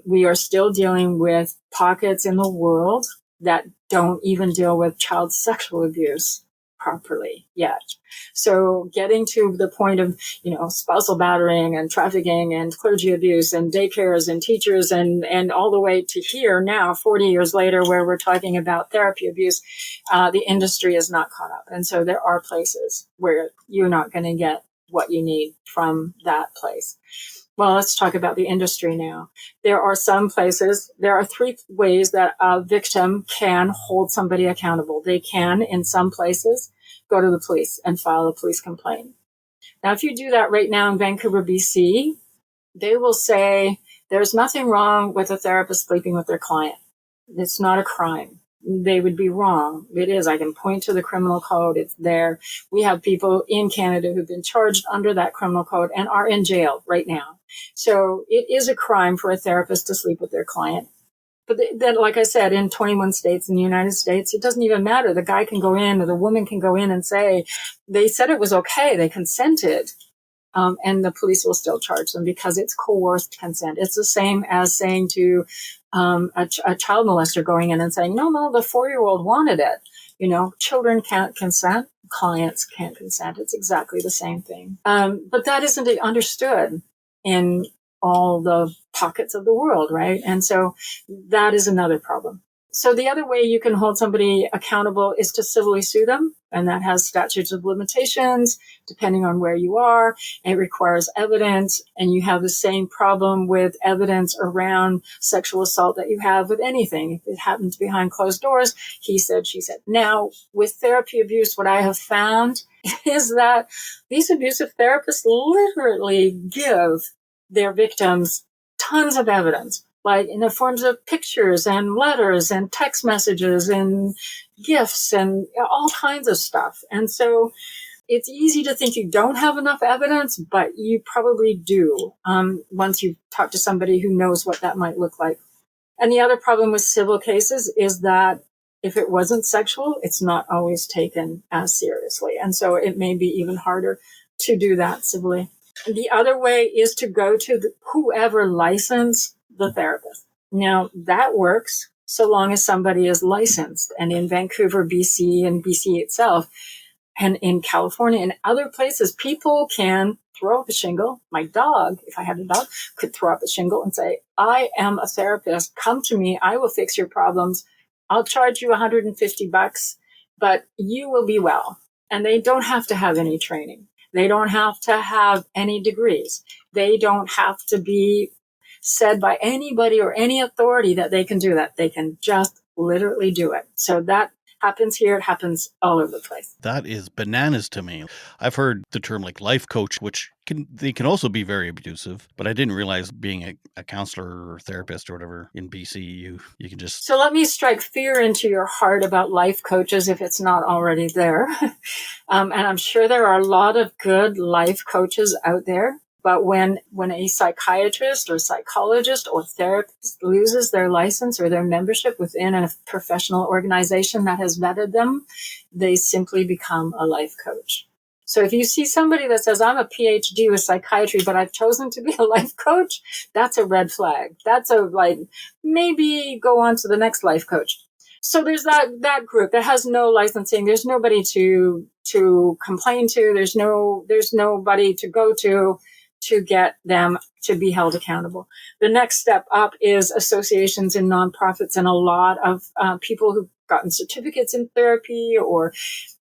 B: We are still dealing with pockets in the world that don't even deal with child sexual abuse properly yet. So getting to the point of, spousal battering and trafficking and clergy abuse and daycares and teachers and all the way to here now, 40 years later, where we're talking about therapy abuse, the industry is not caught up. And so there are places where you're not going to get what you need from that place. Well, let's talk about the industry now. There are some places, there are 3 ways that a victim can hold somebody accountable. They can, in some places, go to the police and file a police complaint. Now, if you do that right now in Vancouver, BC, they will say there's nothing wrong with a therapist sleeping with their client. It's not a crime. They would be wrong. It is. I can point to the criminal code. It's there. We have people in Canada who've been charged under that criminal code and are in jail right now. So it is a crime for a therapist to sleep with their client. But then, like I said, in 21 states in the United States, it doesn't even matter. The guy can go in or the woman can go in and say, they said it was okay. They consented. And the police will still charge them because it's coerced consent. It's the same as saying to a child molester going in and saying, no, the 4-year-old wanted it. Children can't consent. Clients can't consent. It's exactly the same thing. But that isn't understood in all the pockets of the world, right? And so that is another problem. So the other way you can hold somebody accountable is to civilly sue them. And that has statutes of limitations, depending on where you are. It requires evidence. And you have the same problem with evidence around sexual assault that you have with anything. If it happens behind closed doors, he said, she said. Now, with therapy abuse, what I have found is that these abusive therapists literally give their victims tons of evidence, like in the forms of pictures and letters and text messages and gifts and all kinds of stuff. And so it's easy to think you don't have enough evidence, but you probably do once you talk to somebody who knows what that might look like. And the other problem with civil cases is that if it wasn't sexual, it's not always taken as seriously. And so it may be even harder to do that civilly. The other way is to go to whoever licensed the therapist. Now, that works so long as somebody is licensed. And in Vancouver, BC, and BC itself, and in California and other places, people can throw up a shingle. My dog, if I had a dog, could throw up a shingle and say, I am a therapist. Come to me. I will fix your problems. I'll charge you $150, but you will be well. And they don't have to have any training. They don't have to have any degrees. They don't have to be said by anybody or any authority that they can do that. They can just literally do it. So that Happens here, it happens all over the place.
A: That is bananas to me. I've heard the term like life coach, which they can also be very abusive, but I didn't realize being a counselor or therapist or whatever in BC, you can just...
B: So let me strike fear into your heart about life coaches if it's not already there. And I'm sure there are a lot of good life coaches out there. But when a psychiatrist or psychologist or therapist loses their license or their membership within a professional organization that has vetted them, they simply become a life coach. So if you see somebody that says, I'm a PhD with psychiatry, but I've chosen to be a life coach, that's a red flag. That's maybe go on to the next life coach. So there's that group that has no licensing. There's nobody to complain to. There's nobody to go to get them to be held accountable. The next step up is associations and nonprofits, and a lot of people who've gotten certificates in therapy or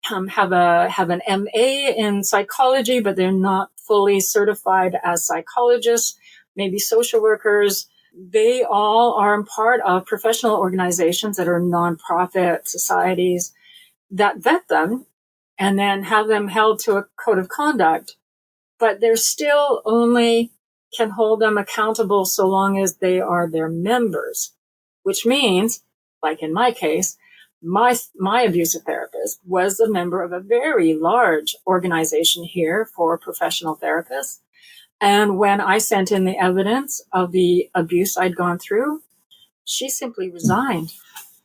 B: have an MA in psychology, but they're not fully certified as psychologists, maybe social workers. They all are part of professional organizations that are nonprofit societies that vet them and then have them held to a code of conduct. But they're still only can hold them accountable so long as they are their members, which means, like in my case, my abusive therapist was a member of a very large organization here for professional therapists. And when I sent in the evidence of the abuse I'd gone through, she simply resigned.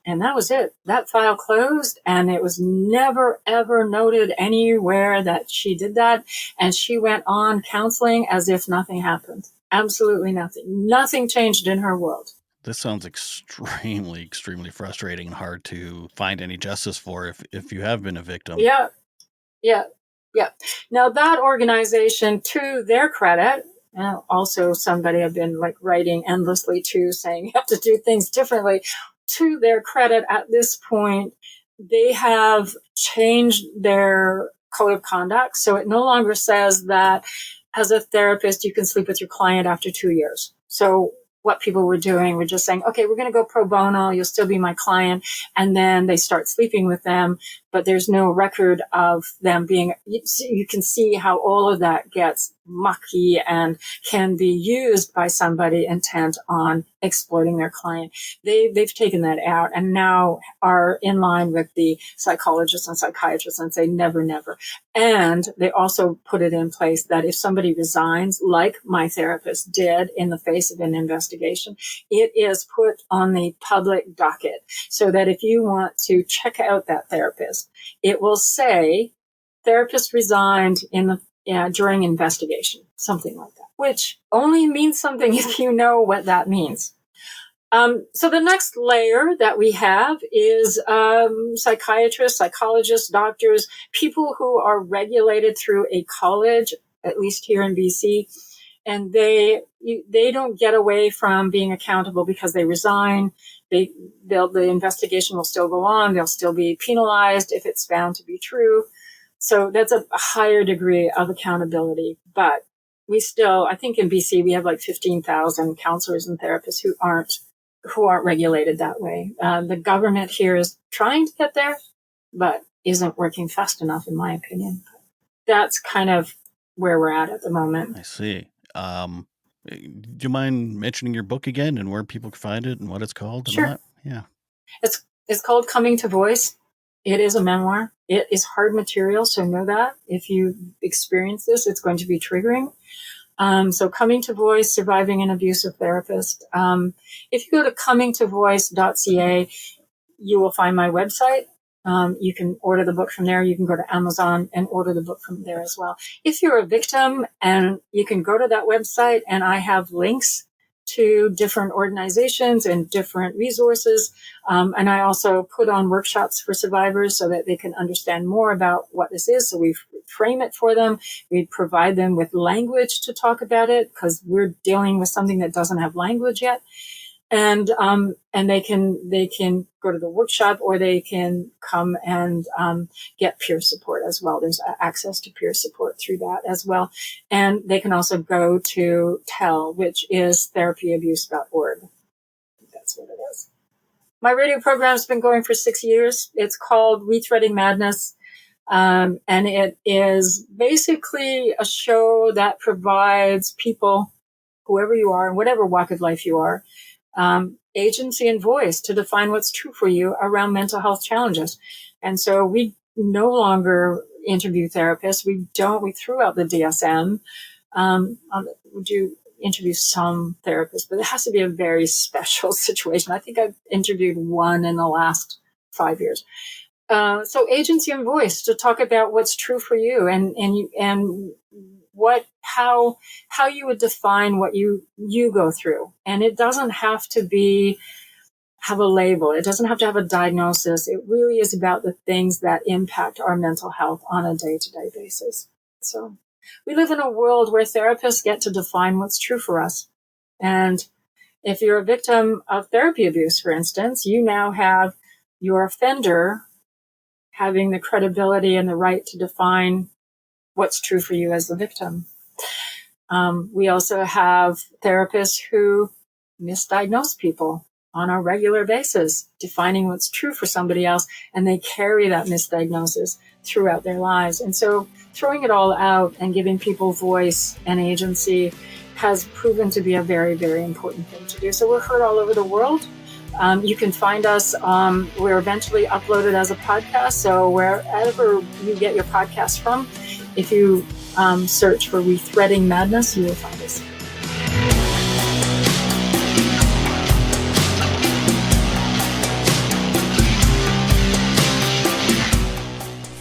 B: And that was it. That file closed, and it was never, ever noted anywhere that she did that. And she went on counseling as if nothing happened. Absolutely nothing. Nothing changed in her world.
A: This sounds extremely, extremely frustrating and hard to find any justice for if you have been a victim.
B: Yeah. Now, that organization, to their credit, also somebody I've been writing endlessly to, saying you have to do things differently. To their credit, at this point, they have changed their code of conduct. So it no longer says that as a therapist, you can sleep with your client after 2 years. So what people were doing were just saying, okay, we're going to go pro bono. You'll still be my client. And then they start sleeping with them, but there's no record of them being, you can see how all of that gets mucky and can be used by somebody intent on exploiting their client. They've taken that out and now are in line with the psychologists and psychiatrists and say never, never. And they also put it in place that if somebody resigns, like my therapist did in the face of an investigation, it is put on the public docket so that if you want to check out that therapist, it will say therapist resigned during investigation, something like that, which only means something if you know what that means. So the next layer that we have is psychiatrists, psychologists, doctors, people who are regulated through a college, at least here in BC, and they don't get away from being accountable because they resign. The investigation will still go on. They'll still be penalized if it's found to be true. So that's a higher degree of accountability. But we still, I think in BC, we have 15,000 counselors and therapists who aren't regulated that way. The government here is trying to get there, but isn't working fast enough, in my opinion. That's kind of where we're at the moment.
A: I see. Do you mind mentioning your book again and where people can find it and what it's called?
B: Sure.
A: And all that? Yeah.
B: It's called Coming to Voice. It is a memoir. It is hard material, so know that. If you experience this, it's going to be triggering. So Coming to Voice, Surviving an Abusive Therapist. If you go to comingtovoice.ca, you will find my website. You can order the book from there. You can go to Amazon and order the book from there as well. If you're a victim, and you can go to that website, and I have links to different organizations and different resources. And I also put on workshops for survivors so that they can understand more about what this is. So we frame it for them. We provide them with language to talk about it because we're dealing with something that doesn't have language yet. And they can go to the workshop, or they can come and get peer support as well. There's access to peer support through that as well. And they can also go to TEL, which is therapyabuse.org. That's what it is. My radio program's been going for 6 years. It's called ReThreading Madness. And it is basically a show that provides people, whoever you are, in whatever walk of life you are, agency and voice to define what's true for you around mental health challenges. And so we no longer interview therapists. We threw out the DSM. We do interview some therapists, but it has to be a very special situation. I think I've interviewed one in the last 5 years. So agency and voice to talk about what's true for you and how you would define what you go through. And it doesn't have to have a label. It doesn't have to have a diagnosis. It really is about the things that impact our mental health on a day-to-day basis. So we live in a world where therapists get to define what's true for us. And if you're a victim of therapy abuse, for instance, you now have your offender having the credibility and the right to define what's true for you as the victim. We also have therapists who misdiagnose people on a regular basis, defining what's true for somebody else, and they carry that misdiagnosis throughout their lives. And so throwing it all out and giving people voice and agency has proven to be a very, very important thing to do. So we're heard all over the world. You can find us, we're eventually uploaded as a podcast. So wherever you get your podcast from, if you search for ReThreading Madness, you will find us.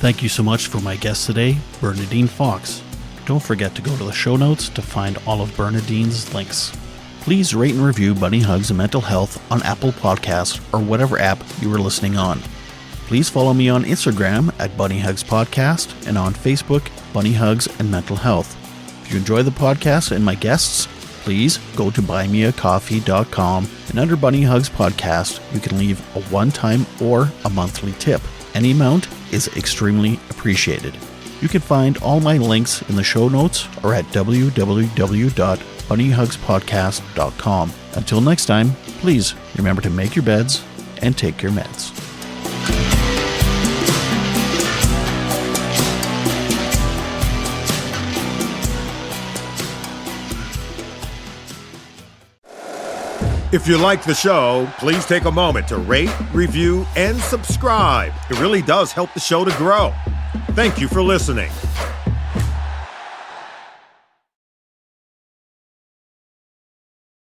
A: Thank you so much for my guest today, Bernadine Fox. Don't forget to go to the show notes to find all of Bernadine's links. Please rate and review Bunny Hugs and Mental Health on Apple Podcasts or whatever app you are listening on. Please follow me on Instagram at Bunny Hugs Podcast and on Facebook, Bunny Hugs and Mental Health. If you enjoy the podcast and my guests, please go to buymeacoffee.com and under Bunny Hugs Podcast, you can leave a one-time or a monthly tip. Any amount is extremely appreciated. You can find all my links in the show notes or at www.bunnyhugspodcast.com. Until next time, please remember to make your beds and take your meds.
C: If you like the show, please take a moment to rate, review, and subscribe. It really does help the show to grow. Thank you for listening.